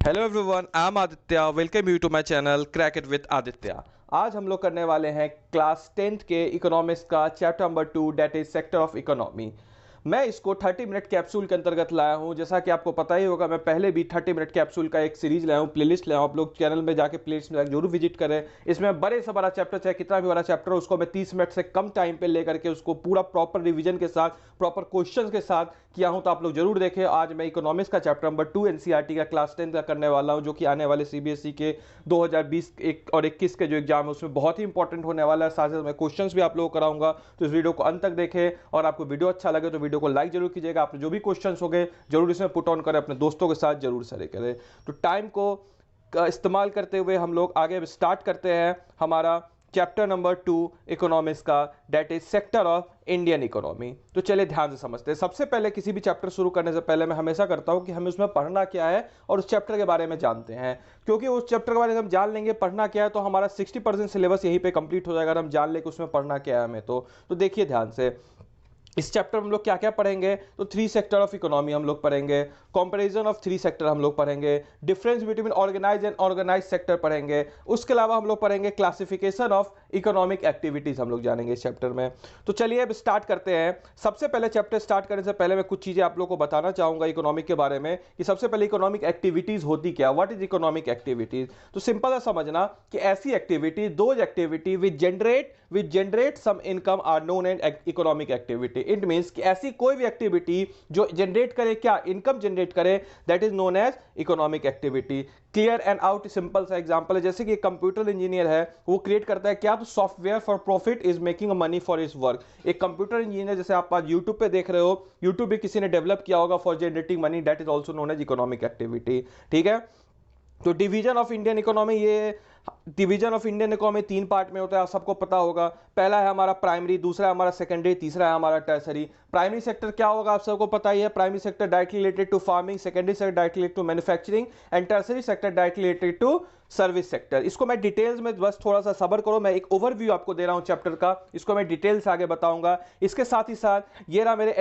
Hello everyone, I am Aditya. Welcome you to my channel crack it with Aditya. आज हम लोग करने वाले हैं क्लास 10th के इकोनॉमिक्स का chapter number 2 that is sector of economy. मैं इसको 30 मिनट कैप्सूल के अंतर्गत लाया हूं। जैसा कि आपको पता ही होगा, मैं पहले भी 30 मिनट कैप्सूल का एक सीरीज लाया हूं, प्लेलिस्ट लाया हूं। आप लोग चैनल में जाके प्लेलिस्ट में जरूर विजिट करें। इसमें बड़े से बड़ा चैप्टर, चाहे कितना भी बड़ा चैप्टर हो, उसको मैं 30 मिनट से कम टाइम पे लेकर के उसको पूरा प्रॉपर रिवीजन के साथ, प्रॉपर क्वेश्चंस के साथ किया हूं। तो आप लोग जरूर देखें। आज मैं इकोनॉमिक्स का चैप्टर नंबर 2 एनसीईआरटी का क्लास 10 का करने वाला हूं, जो कि आने वाले सीबीएसई के 2020 और 21 के जो एग्जाम है उसमें बहुत ही इंपॉर्टेंट होने वाला है। साथ ही मैं क्वेश्चंस भी आप लोगों को कराऊंगा। तो इस वीडियो को अंत तक देखें, और आपको वीडियो अच्छा लगे तो वीडियो को लाइक जरूर कीजिएगा। आप जो भी क्वेश्चंस हो गए जरूर इसमें पुट ऑन करें, अपने दोस्तों के साथ जरूर शेयर करें। तो टाइम को इस्तेमाल करते हुए हम लोग आगे स्टार्ट करते हैं हमारा चैप्टर नंबर 2 इकोनॉमिक्स का, that is sector of Indian economy. तो चलिए ध्यान से समझते हैं। सबसे पहले किसी भी चैप्टर शुरू करने से पहले मैं हमेशा करता हूं कि हमें उसमें पढ़ना क्या है और उस चैप्टर के बारे में जानते हैं। क्योंकि उस चैप्टर के बारे में हम जान लेंगे पढ़ना क्या है, तो हमारा 60% सिलेबस यहीं पे कंप्लीट हो जाएगा। अगर हम जान ले कि उसमें पढ़ना क्या है हमें, तो देखिए ध्यान से। इस चैप्टर में हम लोग क्या क्या पढ़ेंगे, तो 3 सेक्टर ऑफ इकोनॉमी हम लोग पढ़ेंगे, कंपैरिजन ऑफ 3 सेक्टर हम लोग पढ़ेंगे, difference between organise and organise sector पढ़ेंगे। उसके अलावा हम लोग पढ़ेंगे क्लासिफिकेशन ऑफ इकोनॉमिक एक्टिविटीज हम लोग जानेंगे इस चैप्टर में। तो चलिए अब स्टार्ट करते हैं। सबसे पहले चैप्टर स्टार्ट करने से पहले मैं कुछ चीजें आप लोग को बताना चाहूंगा इकोनॉमिक के बारे में, कि सबसे पहले इकोनॉमिक एक्टिविटीज होती क्या, व्हाट इज इकोनॉमिक एक्टिविटीज। तो सिंपल है समझना कि ऐसी activity, those activity which generate some income are known as economic activity. It means कि ऐसी कोई भी एक्टिविटी जो जनरेट करे, क्या इनकम जनरेट करे, that is known as economic activity. Clear and out simple सा एग्जांपल है, जैसे कि एक कंप्यूटर इंजीनियर है, वो क्रिएट करता है क्या, तो software for profit is making money for his work. एक कंप्यूटर इंजीनियर, जैसे आप आज यूट्यूब पे देख रहे हो, यूट्यूब भी किसी ने डेवलप किया होगा for generating money, that is also known as economic activity. ठीक है। तो डिवीजन ऑफ इंडियन इकोनॉमी, ये division of Indian economy 3 part में होता है, आप सबको पता होगा। पहला है हमारा प्राइमरी, दूसरा है हमारा सेकेंडरी, तीसरा है हमारा टर्सरी। प्राइमरी सेक्टर क्या होगा आप सबको पता ही है। Primary sector directly related to farming, secondary sector directly related to manufacturing, and tertiary sector directly related to service sector. इसको मैं डिटेल्स में, बस थोड़ा सा सब्र करो, मैं एक ओवरव्यू आपको दे रहा हूं चैप्टर का, इसको मैं डिटेल से आगे बताऊंगा। इसके साथ ही साथ ये रहा मेरे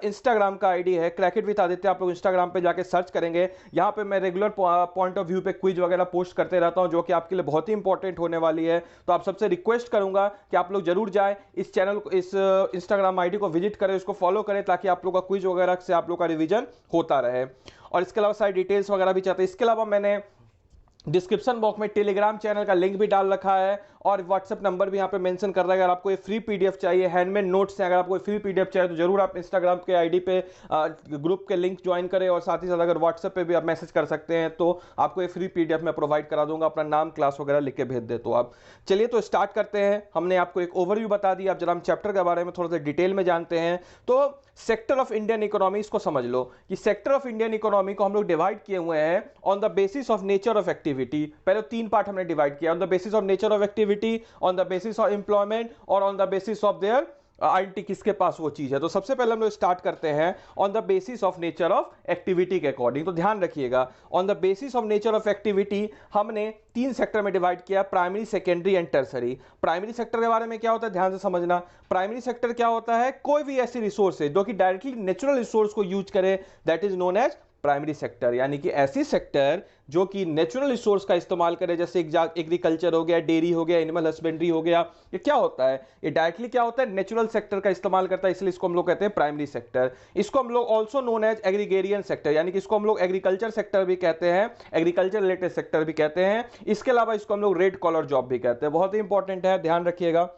इंस्टाग्राम का आईडी है, क्रैक इट विद आदित्य। आप लोग इंस्टाग्राम पे जाके सर्च करेंगे, यहां पे मैं रेगुलर पॉइंट ऑफ व्यू पे क्विज वगैरह पोस्ट करते रहता हूं, जो कि आपके लिए बहुत ही इंपॉर्टेंट होने वाली है। तो आप सबसे रिक्वेस्ट करूंगा कि आप लोग जरूर जाएं इस चैनल को, इस इंस्टाग्राम आईडी को विजिट करें, इसको फॉलो करें, ताकि आप लोग का क्विज वगैरह से आप लोग का रिवीजन होता रहे। और इसके अलावा सारी डिटेल्स वगैरह भी चाहते हैं। इसके अलावा मैंने डिस्क्रिप्शन बॉक्स में टेलीग्राम चैनल का लिंक भी डाल रखा है, और व्हाट्सएप नंबर भी यहाँ पे मेंशन कर रहा है। अगर आपको ये फ्री पीडीएफ चाहिए, हैंडमेड नोट्स हैं, अगर आपको फ्री पीडीएफ चाहिए तो जरूर आप इंस्टाग्राम के आईडी पे ग्रुप के लिंक ज्वाइन करें, और साथ ही साथ अगर व्हाट्सएप पे भी आप मैसेज कर सकते हैं, तो आपको ये फ्री पीडीएफ मैं प्रोवाइड करा दूंगा। अपना नाम, क्लास वगैरह लिख के भेज दे तो आप। चलिए तो स्टार्ट करते हैं। हमने आपको एक ओवरव्यू बता दिया, अब जरा हम चैप्टर के बारे में थोड़ा सा डिटेल में जानते हैं। तो सेक्टर ऑफ इंडियन इकोनॉमी, इसको समझ लो कि सेक्टर ऑफ इंडियन इकोनॉमी को हम लोग डिवाइड किए हुए हैं on the basis of nature of activity. पहले 3 पार्ट हमने डिवाइड किया, on the basis of nature of activity, on the basis of employment, और on the basis of their identity, किसके पास वो चीज है। तो सबसे पहले हम लोग स्टार्ट करते हैं on the basis of nature of activity के अकॉर्डिंग। तो ध्यान रखिएगा, on the basis of nature of activity हमने 3 सेक्टर में डिवाइड किया, primary, secondary and tertiary. Primary sector के बारे में क्या होता है, ध्यान से समझना। प्राइमरी सेक्टर क्या होता है, कोई भी ऐसी रिसोर्स है जो कि डायरेक्टली नेचुरल रिसोर्स को यूज करे, that is known as primary sector. यानी कि ऐसी सेक्टर जो कि नेचुरल रिसोर्स का इस्तेमाल करे, जैसे एग्रीकल्चर हो गया, डेयरी हो गया, एनिमल हस्बेंड्री हो गया। ये क्या होता है, ये डायरेक्टली क्या होता है, नेचुरल सेक्टर का इस्तेमाल करता है, इसलिए इसको हम लोग कहते हैं प्राइमरी सेक्टर। इसको हम लोग also known as agrarian sector, यानी कि इसको हम लोग एग्रीकल्चर सेक्टर भी कहते हैं, एग्रीकल्चर रिलेटेड सेक्टर भी कहते हैं। इसके अलावा इसको हम लोग रेड कॉलर जॉब भी कहते हैं। बहुत ही इंपॉर्टेंट है, ध्यान रखिएगा।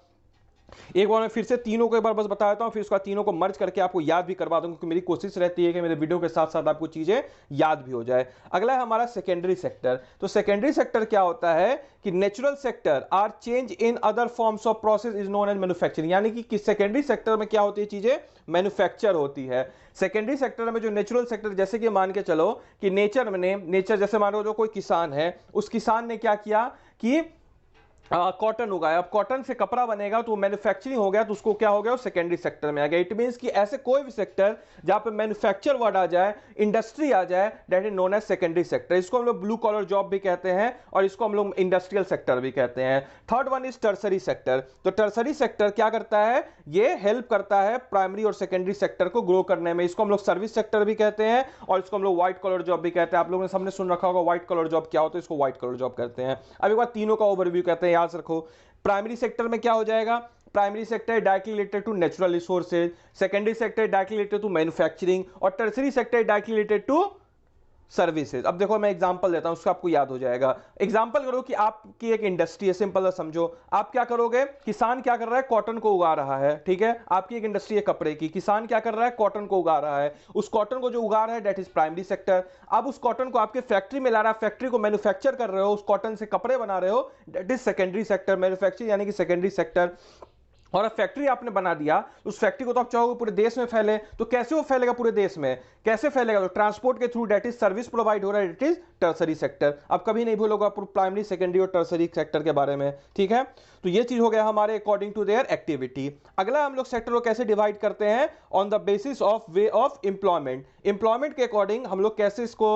एक बार मैं फिर से तीनों को एक बार बस बता देता हूं, फिर उसका तीनों को मर्ज करके आपको याद भी करवा दूंगा, क्योंकि मेरी कोशिश रहती है कि मेरे वीडियो के साथ साथ आपको चीजें याद भी हो जाए। अगला है हमारा सेकेंडरी सेक्टर। तो सेकेंडरी सेक्टर क्या होता है कि natural sector are change in other forms of process is known as manufacturing. यानी कि सेकेंडरी सेक्टर में क्या होती है, चीजें मैन्युफैक्चर होती है। सेकेंडरी सेक्टर में जो नेचुरल सेक्टर, जैसे कि मान के चलो कि नेचर जैसे मान लो जो कोई किसान है, उस किसान ने क्या किया कि कॉटन उगाया, अब कॉटन से कपड़ा बनेगा तो मैन्युफैक्चरिंग हो गया, तो उसको क्या हो गया, वो सेकेंडरी सेक्टर में आ गया। इट मींस कि ऐसे कोई भी सेक्टर जहां पे मैन्युफैक्चर वर्ड आ जाए, इंडस्ट्री आ जाए, that is known as secondary sector. इसको हम लोग ब्लू कॉलर जॉब भी कहते हैं और इसको हम लोग इंडस्ट्रियल सेक्टर भी कहते हैं। Third one is tertiary sector. तो टर्सरी सेक्टर क्या करता है, ये हेल्प करता है प्राइमरी और सेकेंडरी सेक्टर को ग्रो करने में। इसको हम लोग सर्विस सेक्टर भी कहते हैं और इसको हम लोग व्हाइट कॉलर जॉब भी कहते हैं। आप लोगों ने सबने सुन रखा होगा व्हाइट कॉलर जॉब क्या होता है, इसको व्हाइट कॉलर जॉब कहते हैं। अब एक बार तीनों का ओवरव्यू कहते हैं, याद रखो। प्राइमरी सेक्टर में क्या हो जाएगा, primary sector directly related to natural resources, secondary sector directly related to manufacturing और tertiary sector directly related to services. अब देखो मैं एग्जांपल देता हूं, उसका आपको याद हो जाएगा। एग्जांपल करो कि आपकी एक इंडस्ट्री है, सिंपल सा समझो। आप क्या करोगे, किसान क्या कर रहा है, कॉटन को उगा रहा है, ठीक है। आपकी एक इंडस्ट्री है कपड़े की, किसान क्या कर रहा है, कॉटन को उगा रहा है। उस कॉटन को जो उगा रहा है दैट इज प्राइमरी सेक्टर। अब उस कॉटन को आपके फैक्ट्री में ला रहा है, फैक्ट्री को मैन्युफैक्चर कर रहे हो, उस कॉटन से कपड़े बना रहे हो, that is secondary sector. Manufacturing यानी कि सेकेंडरी सेक्टर। और अब फैक्ट्री आपने बना दिया, उस फैक्ट्री को तो आप चाहोगे पूरे देश में फैले, तो कैसे वो फैलेगा पूरे देश में, कैसे फैलेगा, तो ट्रांसपोर्ट के through, that is service provide हो रहा है, दैट इज टर्सरी सेक्टर। अब कभी नहीं भूलोगे आप प्राइमरी, सेकेंडरी और टर्सरी सेक्टर के बारे में, ठीक है। तो ये चीज हो गया हमारे अकॉर्डिंग टू देयर एक्टिविटी। अगला हम लोग सेक्टर को कैसे डिवाइड करते हैं, on the basis of way of employment. Employment के अकॉर्डिंग हम लोग कैसे इसको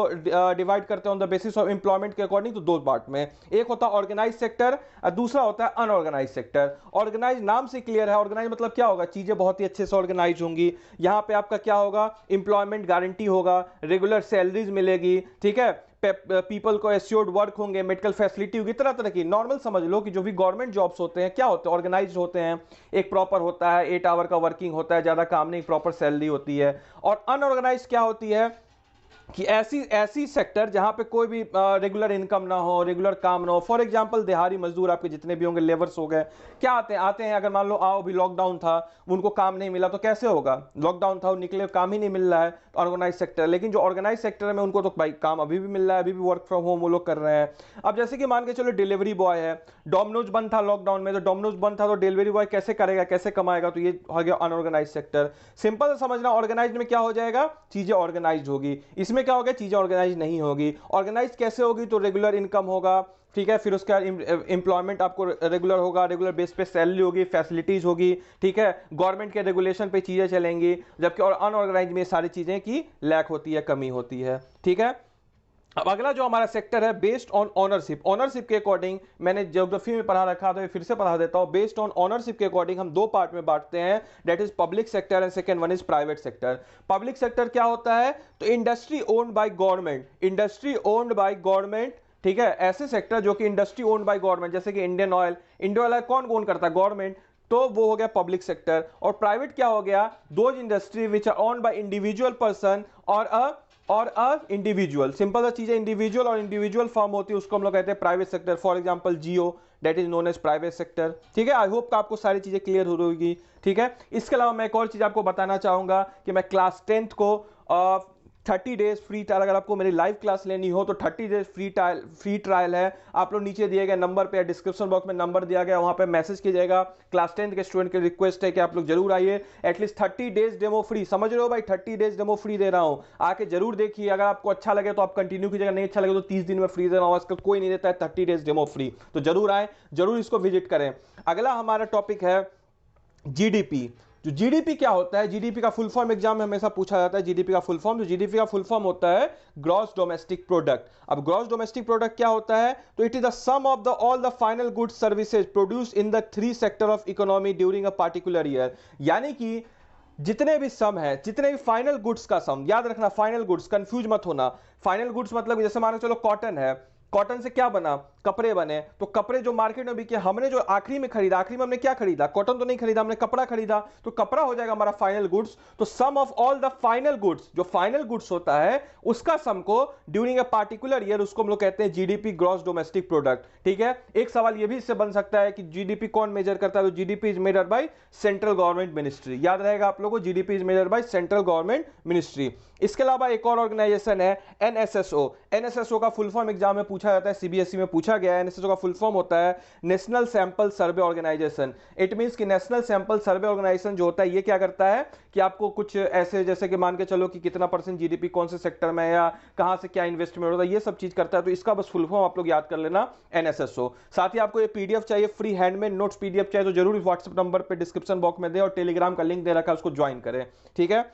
डिवाइड करते हैं, on the basis of employment के अकॉर्डिंग, तो दो पार्ट में। एक होता है ऑर्गेनाइज सेक्टर, दूसरा होता है अनऑर्गेनाइज सेक्टर। ऑर्गेनाइज नाम से क्लियर है, ऑर्गेनाइज मतलब क्या होगा, चीजें बहुत ही अच्छे से ऑर्गेनाइज होंगी। यहां पे आपका क्या होगा, एम्प्लॉयमेंट गारंटी होगा, रेगुलर सैलरीज मिलेगी, ठीक है। पीपल को एश्योर्ड वर्क होंगे, मेडिकल फैसिलिटी होगी, तरह तरह की। नॉर्मल समझ लो कि जो भी गवर्नमेंट जॉब्स होते हैं क्या होते हैं, ऑर्गेनाइज्ड होते हैं। एक प्रॉपर होता है, 8 आवर का वर्किंग होता है, ज्यादा काम नहीं, प्रॉपर सैलरी होती है। और अनऑर्गेनाइज क्या होती है कि ऐसी ऐसी सेक्टर जहां पे कोई भी रेगुलर इनकम ना हो, रेगुलर काम ना हो। फॉर एग्जांपल दिहाड़ी मजदूर आपके जितने भी होंगे, लेबर्स हो गए, क्या आते हैं अगर मान लो आओ अभी लॉकडाउन था, उनको काम नहीं मिला तो कैसे होगा, लॉकडाउन था, निकले काम ही नहीं मिल रहा है, तो ऑर्गेनाइज सेक्टर। लेकिन जो ऑर्गेनाइज सेक्टर में उनको तो भाई काम अभी भी मिल रहा है, अभी भी वर्क फ्रॉम होम वो लोग कर रहे हैं। अब जैसे कि मान के चलो डिलीवरी बॉय है, डोमिनोज बंद था लॉकडाउन में, तो डोमिनोज बंद था तो डिलीवरी बॉय कैसे करेगा, कैसे कमाएगा, तो ये हो गया अनऑर्गेनाइज सेक्टर। सिंपल समझना, ऑर्गेनाइज में क्या हो जाएगा, चीजें ऑर्गेनाइज होगी, इसमें क्या होगा, चीजें ऑर्गेनाइज नहीं होगी। ऑर्गेनाइज कैसे होगी, तो रेगुलर इनकम होगा, ठीक है। फिर उसके बाद एम्प्लॉयमेंट आपको रेगुलर होगा, रेगुलर बेस पे सैलरी होगी, फैसिलिटीज होगी, ठीक है। गवर्नमेंट के रेगुलेशन पे चीजें चलेंगी। जबकि और अनऑर्गेनाइज में सारी चीजें की लैक होती है, कमी होती है, ठीक है। अब अगला जो हमारा सेक्टर है, बेस्ड ऑन ओनरशिप। ओनरशिप के अकॉर्डिंग मैंने ज्योग्राफी में पढ़ा रखा था, फिर से पढ़ा देता हूं। बेस्ड ऑन ओनरशिप के अकॉर्डिंग हम दो पार्ट में बांटते हैं, that is public sector and second one is private sector. Public sector क्या होता है, तो industry owned by government, industry owned by government, ठीक है। ऐसे सेक्टर जो कि इंडस्ट्री ओन्ड बाय गवर्नमेंट, जैसे कि इंडियन ऑयल, इंडियन ऑयल कौन ओन करता है, गवर्नमेंट, तो वो हो गया पब्लिक सेक्टर। और प्राइवेट क्या हो गया, दो industry which are owned by individual person और इंडिविजुअल। सिंपल सा चीज है, इंडिविजुअल और इंडिविजुअल फर्म होती है, उसको हम लोग कहते हैं private sector. For example Jio, that is known as private sector, ठीक है। आई होप आपको सारी चीजें क्लियर हो रही होगी, ठीक है। इसके अलावा मैं एक और चीज आपको बताना चाहूंगा कि मैं क्लास 10th को 30 डेज फ्री ट्रायल, अगर आपको मेरी लाइव क्लास लेनी हो तो 30 डेज फ्री ट्रायल है। आप लोग नीचे दिए गए नंबर पे, डिस्क्रिप्शन बॉक्स में नंबर दिया गया, वहां पे मैसेज कीजिएगा। क्लास 10th के स्टूडेंट की रिक्वेस्ट है कि आप लोग जरूर आइए, एटलीस्ट 30 डेज डेमो फ्री। समझ रहे हो भाई, 30 डेज डेमो फ्री दे रहा हूं, आके जरूर देखिए। अगर आपको अच्छा लगे तो आप कंटिन्यू कीजिएगा, नहीं अच्छा लगे तो 30 दिन में फ्री दे रहा हूं। आजकल कोई नहीं देता है 30 डेज डेमो फ्री, तो जरूर आए, जरूर इसको विजिट करें। अगला हमारा टॉपिक है जीडीपी। जो जीडीपी क्या होता है, जीडीपी का फुल फॉर्म एग्जाम में हमेशा पूछा जाता है, जीडीपी का फुल फॉर्म। जो जीडीपी का फुल फॉर्म होता है ग्रॉस डोमेस्टिक प्रोडक्ट। अब ग्रॉस डोमेस्टिक प्रोडक्ट क्या होता है, तो it is the sum of the all the final goods services produced in the 3 sector of economy during a particular year. यानी कि जितने भी सम है, जितने भी फाइनल गुड्स का सम, याद रखना फाइनल गुड्स, कंफ्यूज मत होना। फाइनल गुड्स मतलब जैसे मान चलो कॉटन है, कॉटन से क्या बना, कपड़े बने, तो कपड़े जो मार्केट में बिके, हमने जो आखिरी में खरीदा, आखिरी में हमने क्या खरीदा, कॉटन तो नहीं खरीदा, हमने कपड़ा खरीदा, तो कपड़ा हो जाएगा हमारा फाइनल गुड्स। तो sum of all the final goods, जो फाइनल गुड्स होता है उसका सम को ड्यूरिंग अ पार्टिकुलर ईयर, उसको हम लोग कहते हैं जीडीपी, ग्रॉस डोमेस्टिक प्रोडक्ट, ठीक है। एक सवाल ये भी इससे बन सकता है कि जीडीपी कौन मेजर करता है, तो GDP is measured by central government ministry. याद रहेगा आप लोगों को, GDP is measured by central government ministry. इसके अलावा एक और ऑर्गेनाइजेशन है एनएसएसओ। एनएसएसओ का फुल फॉर्म एग्जाम में पूछा जाता है, सीबीएसई में पूछा गया है। एनएसएसओ का फुल फॉर्म होता है national sample survey organisation. It means कि नेशनल सैंपल सर्वे ऑर्गेनाइजेशन जो होता है ये क्या करता है कि आपको कुछ ऐसे, जैसे कि मान के चलो कि कितना % जीडीपी कौन से सेक्टर में है या कहां से क्या इन्वेस्टमेंट होता है, ये सब चीज करता है। तो इसका बस फुल फॉर्म आप लोग याद कर लेना, एनएसएसओ। साथ ही आपको ये पीडीएफ चाहिए, फ्री हैंडमेड नोट्स पीडीएफ चाहिए तो जरूर व्हाट्सएप नंबर पे डिस्क्रिप्शन बॉक्स में दे और टेलीग्राम का लिंक दे रखा है, उसको ज्वाइन करें, ठीक है।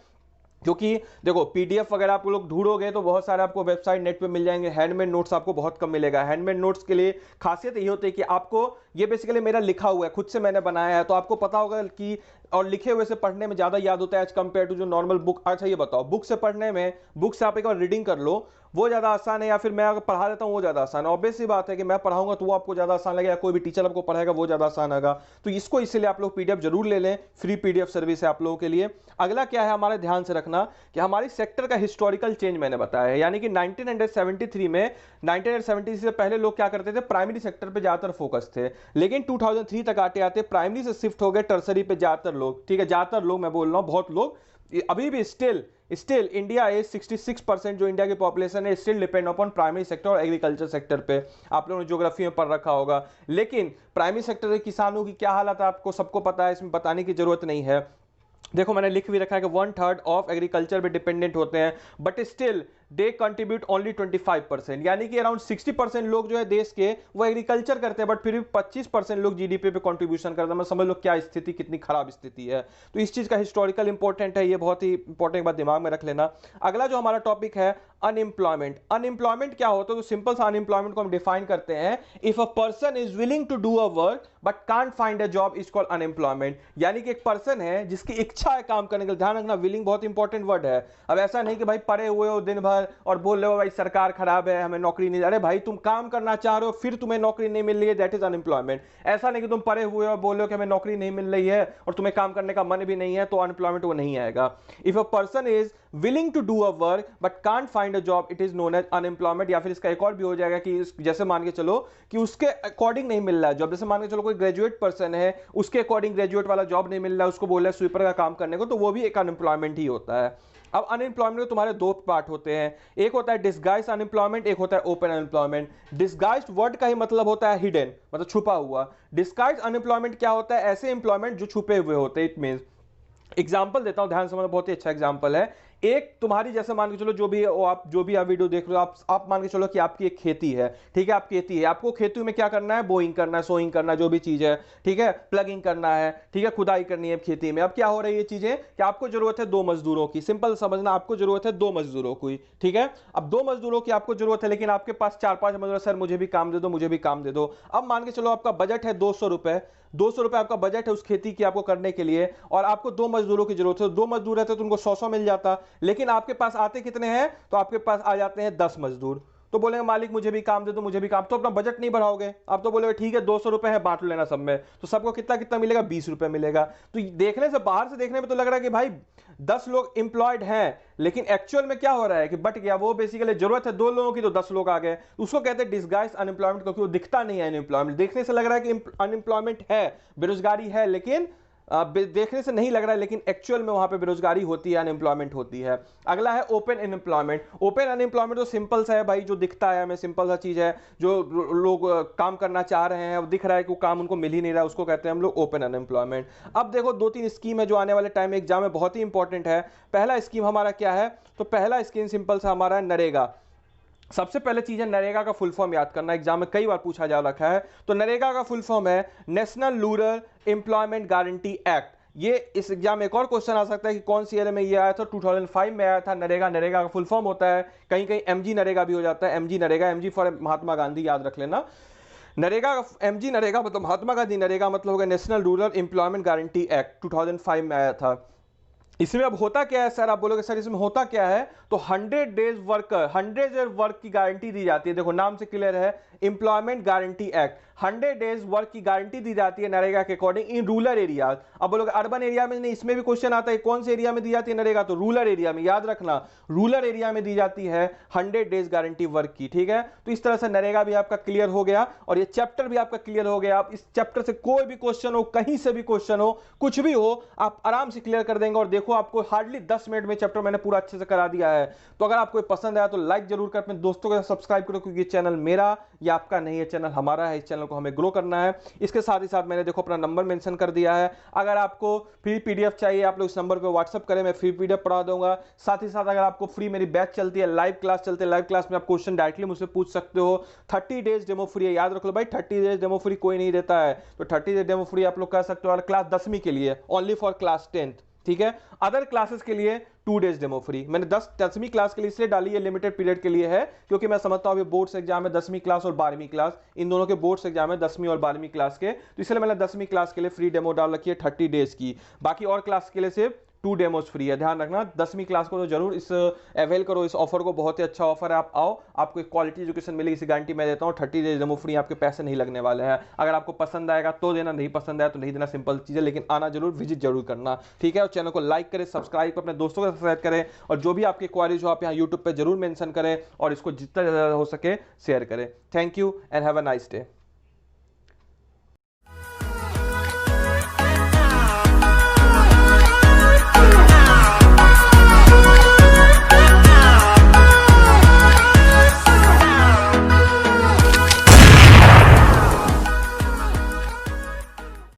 क्योंकि देखो पीडीएफ वगैरह आप लोग ढूंढोगे तो बहुत सारे आपको वेबसाइट नेट पे मिल जाएंगे, हैंडमेड नोट्स आपको बहुत कम मिलेगा। हैंडमेड नोट्स के लिए खासियत ये होती है कि आपको, ये बेसिकली मेरा लिखा हुआ है, खुद से मैंने बनाया है, तो आपको पता होगा कि, और लिखे हुए से पढ़ने में ज्यादा याद होता है एज कंपेयर टू जो नॉर्मल बुक। अच्छा ये बताओ, बुक से पढ़ने में, बुक से आप एक बार रीडिंग कर लो वो ज्यादा आसान है या फिर मैं अगर पढ़ा देता हूं वो ज्यादा आसान है? ऑब्वियस सी बात है कि मैं पढ़ाऊंगा तो वो आपको ज्यादा आसान लगेगा, कोई भी टीचर आपको पढ़ाएगा वो ज्यादा आसान होगा। तो इसको इसीलिए आप लोग पीडीएफ जरूर ले लें, फ्री पीडीएफ सर्विस है आप लोगों के लिए। अगला क्या है हमारे ध्यान से रखना कि हमारी सेक्टर का हिस्टोरिकल चेंज मैंने बताया है, यानी कि 1973 में, 1973 से पहले लोग क्या करते थे, प्राइमरी सेक्टर पे ज्यादातर फोकस थे, लेकिन 2003 तक आते आते प्राइमरी से शिफ्ट हो गए टर्सरी पे ज्यादातर लोग, ठीक है, ज्यादातर लोग मैं बोल रहा हूं, बहुत लोग। अभी भी स्टिल इंडिया इज 66% जो इंडिया की पॉपुलेशन है still depend upon primary sector और एग्रीकल्चर सेक्टर पे। आप लोगों ने ज्योग्राफी में पढ़ रखा होगा। लेकिन प्राइमरी सेक्टर के किसानों की क्या हालत है आपको सबको पता है, इसमें बताने की जरूरत नहीं है। देखो मैंने लिख भी रखा है कि 1/3 ऑफ एग्रीकल्चर पे डिपेंडेंट होते हैं, but still they contribute only 25%, यानी कि अराउंड 60% लोग जो है देश के वो एग्रीकल्चर करते हैं, बट फिर भी 25% लोग जीडीपी पे कंट्रीब्यूशन करते हैं। मैं समझ लो क्या स्थिति, कितनी खराब स्थिति है। तो इस चीज का हिस्टोरिकल इंपॉर्टेंट है, ये बहुत ही इंपॉर्टेंट बात दिमाग में रख लेना। अगला जो हमारा टॉपिक है अनएम्प्लॉयमेंट। अनएम्प्लॉयमेंट क्या होता है, तो सिंपल सा अनएम्प्लॉयमेंट को हम डिफाइन करते हैं, if a person is willing to do a work but can't find a job is called unemployment. यानी कि एक पर्सन है जिसकी इच्छा है काम करने के लिए, ध्यान रखना विलिंग बहुत इंपॉर्टेंट वर्ड है। अब ऐसा नहीं कि भाई पढ़े हुए हो दिन भर और बोल रहे हो भाई सरकार खराब है हमें नौकरी नहीं, अरे भाई तुम काम करना चाह रहे हो फिर तुम्हें नौकरी नहीं मिल रही है, दैट इज अनएम्प्लॉयमेंट। ऐसा नहीं कि तुम पढ़े हुए हो बोल रहे हो कि हमें नौकरी नहीं मिल रही है और तुम्हें काम करने का मन भी नहीं है, तो अनएम्प्लॉयमेंट वो नहीं आएगा। If a person is willing to do a work but can't find a job it is known as unemployment. या फिर इसका एक और भी हो जाएगा कि जैसे मान के चलो कि उसके अकॉर्डिंग नहीं मिल रहा है जॉब, जैसे मान के चलो कोई ग्रेजुएट पर्सन है उसके अकॉर्डिंग ग्रेजुएट वाला जॉब नहीं मिल रहा है, उसको बोल रहा है स्वीपर का काम करने को, तो वो भी एक अनएम्प्लॉयमेंट ही होता है। अब अनएम्प्लॉयमेंट में तुम्हारे दो पार्ट होते हैं, एक होता है डिस्गाइज अनएम्प्लॉयमेंट, एक होता है ओपन अनएम्प्लॉयमेंट। डिस्गाइज्ड वर्ड का ही मतलब होता है हिडन, मतलब छुपा हुआ। डिस्गाइज्ड अनएम्प्लॉयमेंट क्या होता है, ऐसे एम्प्लॉयमेंट जो छुपे हुए होते हैं। इट मींस, एग्जाम्पल देता हूं ध्यान समझना, बहुत ही अच्छा एग्जाम्पल है। एक तुम्हारी जैसे मान के चलो जो भी आप वीडियो देख रहे हो, आप मान के चलो कि आपकी एक खेती है, ठीक है, आप खेती है, आपको खेती में क्या करना है, बोइंग करना है, सोइंग करना है, जो भी चीज है, ठीक है, प्लगिंग करना है, ठीक है, खुदाई करनी है खेती में। अब क्या हो रही है ये चीजें कि आपको जरूरत है 2 मजदूरों की, सिंपल समझना, आपको जरूरत है 2 मजदूरों की, ठीक है। अब 2 मजदूरों की आपको जरूरत है, लेकिन आपके पास 4-5 मजदूर, सर मुझे भी काम दे दो, मुझे भी काम दे दो। अब मान के चलो आपका बजट है 200 रुपए, 200 रुपए आपका बजट है उस खेती की आपको करने के लिए, और आपको 2 मजदूरों की जरूरत है। 2 मजदूर रहते तो उनको 100 मिल जाता, लेकिन आपके पास आते कितने हैं, तो आपके पास आ जाते हैं 10 मजदूर। तो बोलेंगे मालिक मुझे भी काम दे दो, मुझे भी काम, तो अपना बजट नहीं बढ़ाओगे। आप तो बोलोगे ठीक है 200 रुपए है बांट लेना सब में, तो सबको कितना कितना मिलेगा, 20 रुपए मिलेगा। तो देखने से, बाहर से देखने में तो लग रहा है कि भाई 10 लोग इंप्लॉयड हैं, लेकिन एक्चुअल में क्या हो रहा है कि बट गया, वो बेसिकली जरूरत है 2 लोगों की तो 10 लोग आ गए। उसको कहते हैं डिस्गाइज अनएम्प्लॉयमेंट, क्योंकि वो दिखता नहीं है अनएम्प्लॉयमेंट, देखने से लग रहा है कि अनएम्प्लॉयमेंट है, बेरोजगारी है, लेकिन देखने से नहीं लग रहा है, लेकिन एक्चुअल में वहां पे बेरोजगारी होती है, अनएम्प्लॉयमेंट होती है। अगला है ओपन अनएम्प्लॉयमेंट। ओपन अनएम्प्लॉयमेंट तो सिंपल सा है भाई, जो दिखता है हमें, सिंपल सा चीज है, जो लोग काम करना चाह रहे हैं, दिख रहा है कि वो काम उनको मिल ही नहीं रहा है, उसको कहते हैं हम लोग ओपन अनएम्प्लॉयमेंट। अब देखो 2-3 स्कीम है जो आने वाले टाइम में एग्जाम में बहुत ही इंपॉर्टेंट है। पहला स्कीम हमारा क्या है, तो पहला स्कीम सिंपल सा हमारा है नरेगा। सबसे पहले चीज है नरेगा का फुल फॉर्म याद करना, एग्जाम में कई बार पूछा जा रखा है। तो नरेगा का फुल फॉर्म है national rural employment guarantee act. ये इस एग्जाम में एक और क्वेश्चन आ सकता है कि कौन सी ईयर में ये आया था, 2005 में आया था नरेगा। नरेगा का फुल फॉर्म होता है, कहीं कहीं एमजी नरेगा भी हो जाता है, MG NREGA, MG for Mahatma Gandhi, याद रख लेना। नरेगा, एमजी नरेगा मतलब महात्मा गांधी, नरेगा मतलब होगा national rural employment guarantee act, 2005 में आया था। इसमें अब होता क्या है सर, आप बोलोगे सर इसमें होता क्या है, तो 100 डेज वर्कर, 100 डेज वर्क की गारंटी दी जाती है। देखो नाम से क्लियर है, employment guarantee act, 100 days work की गारंटी दी जाती है नरेगा के अकॉर्डिंग इन रूरल एरिया। अब बोलोगे अर्बन एरिया में नहीं, इसमें भी क्वेश्चन आता है कौन से एरिया में दी जाती है नरेगा, तो रूरल एरिया में, याद रखना रूरल एरिया में दी जाती है 100 डेज गारंटी वर्क की, ठीक है। तो इस तरह से नरेगा भी आपका क्लियर हो गया और ये चैप्टर भी आपका क्लियर हो गया। आप इस चैप्टर से कोई भी क्वेश्चन हो, कहीं से भी क्वेश्चन हो, कुछ भी हो, आप आराम से क्लियर कर देंगे। और देखो आपको हार्डली 10 मिनट में चैप्टर मैंने पूरा अच्छे से करा दिया है। तो अगर आपको पसंद आया तो लाइक जरूर कर, अपने दोस्तों के साथ सब्सक्राइब करो, क्योंकि चैनल मेरा या आपका नहीं है, चैनल हमारा है। इस चैनल को हमें ग्रो करना है। इसके साथ ही साथ मैंने देखो अपना नंबर मेंशन कर दिया है, अगर आपको फ्री पीडीएफ चाहिए आप लोग इस नंबर पे व्हाट्सअप करें, मैं फ्री पीडीएफ पढ़ा दूंगा। साथ ही साथ अगर आपको फ्री मेरी बैच चलती है, लाइव क्लास चलती है, लाइव क्लास में आप क्वेश्चन डायरेक्टली मुझसे पूछ सकते हो। 30 डेज डेमो फ्री है, याद रख लो भाई, 30 डेज डेमो फ्री कोई नहीं देता है। तो 30 डेज डेमो फ्री आप लोग कर सकते हो। और क्लास 10वीं के लिए ओनली फॉर क्लास 10th, ठीक है। अदर क्लासेस के लिए 2 डेज डेमो फ्री। मैंने 10वीं क्लास के लिए इसलिए डाली है, लिमिटेड पीरियड के लिए है, क्योंकि मैं समझता हूं अभी बोर्ड्स एग्जाम है 10वीं क्लास और 12वीं क्लास, इन दोनों के बोर्ड्स एग्जाम है 10वीं और 12वीं क्लास के, तो इसलिए मैंने 10वीं क्लास के लिए फ्री डेमो डाल रखी है 30 डेज की। बाकी और क्लास के लिए सिर्फ 2 डेमोज फ्री है, ध्यान रखना। 10वीं क्लास को तो जरूर इस अवेल करो, इस ऑफर को, बहुत ही अच्छा ऑफर है। आप आओ, आपको एक क्वालिटी एजुकेशन मिलेगी, इसी गारंटी मैं देता हूं। 30 डेज डेमो फ्री, आपके पैसे नहीं लगने वाले हैं। अगर आपको पसंद आएगा तो देना, नहीं पसंद आया तो नहीं देना, सिंपल चीज है। लेकिन आना जरूर, विजिट जरूर करना, ठीक है। और चैनल को लाइक करें, सब्सक्राइब करें, अपने दोस्तों के साथ शेयर करें, और जो भी आपकी क्वारीज हो आप यहाँ यूट्यूब पर जरूर मेंशन करें, और इसको जितना ज्यादा हो सके शेयर करें। Thank you and have a nice day.